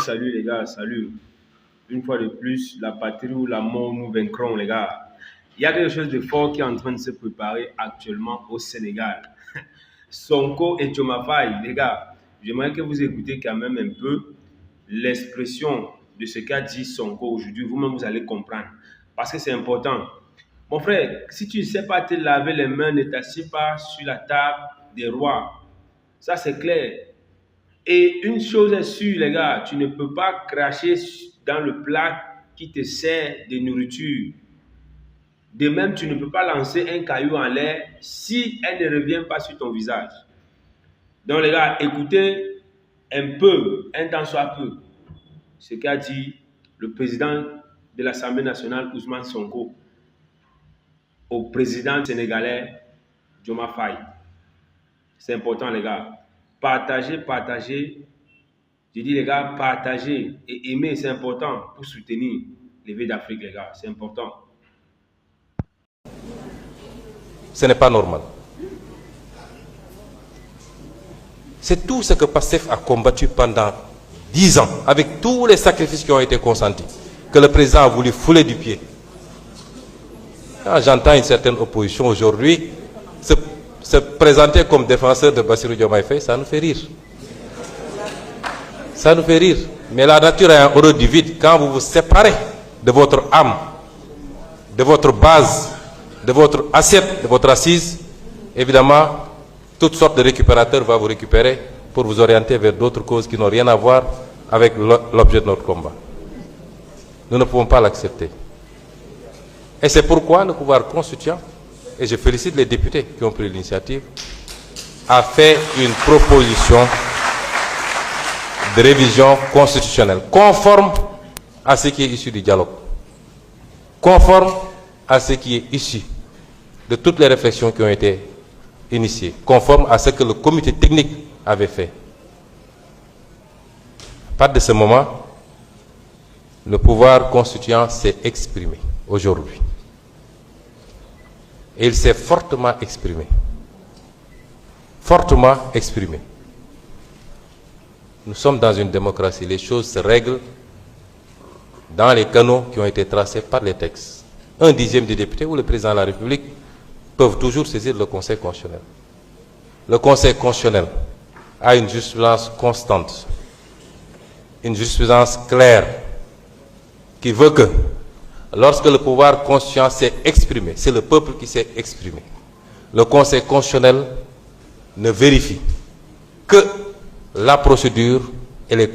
Salut les gars, salut. Une fois de plus, la patrie ou la mort, nous vaincrons les gars. Il y a quelque chose de fort qui est en train de se préparer actuellement au Sénégal. Sonko et Diomaye, les gars, j'aimerais que vous écoutez quand même un peu l'expression de ce qu'a dit Sonko aujourd'hui. Vous-même, vous allez comprendre. Parce que c'est important. Mon frère, si tu ne sais pas te laver les mains, ne t'assieds pas sur la table des rois. Ça, c'est clair. Et une chose est sûre, les gars, tu ne peux pas cracher dans le plat qui te sert de nourriture. De même, tu ne peux pas lancer un caillou en l'air si elle ne revient pas sur ton visage. Donc, les gars, écoutez un peu, un temps soit peu, ce qu'a dit le président de l'Assemblée nationale, Ousmane Sonko, au président sénégalais, Diomaye. C'est important, les gars. Partagez. Je dis les gars, partagez et aimer, c'est important pour soutenir les villes d'Afrique, les gars, c'est important. Ce n'est pas normal. C'est tout ce que PASTEF a combattu pendant 10 ans, avec tous les sacrifices qui ont été consentis, que le président a voulu fouler du pied. Quand j'entends une certaine opposition aujourd'hui se présenter comme défenseur de Bassirou Diomaye Faye, ça nous fait rire. Ça nous fait rire. Mais la nature a un horreur du vide. Quand vous vous séparez de votre âme, de votre base, de votre assiette, de votre assise, évidemment, toutes sortes de récupérateurs vont vous récupérer pour vous orienter vers d'autres causes qui n'ont rien à voir avec l'objet de notre combat. Nous ne pouvons pas l'accepter. Et c'est pourquoi le pouvoir constituant, et je félicite les députés qui ont pris l'initiative, a fait une proposition de révision constitutionnelle, conforme à ce qui est issu du dialogue, conforme à ce qui est issu de toutes les réflexions qui ont été initiées, conforme à ce que le comité technique avait fait. À partir de ce moment, le pouvoir constituant s'est exprimé aujourd'hui. Et il s'est fortement exprimé. Fortement exprimé. Nous sommes dans une démocratie. Les choses se règlent dans les canaux qui ont été tracés par les textes. 1/10 des députés ou le président de la République peuvent toujours saisir le Conseil constitutionnel. Le Conseil constitutionnel a une jurisprudence constante, une jurisprudence claire qui veut que lorsque le pouvoir constituant s'est exprimé, c'est le peuple qui s'est exprimé, le Conseil constitutionnel ne vérifie que la procédure et les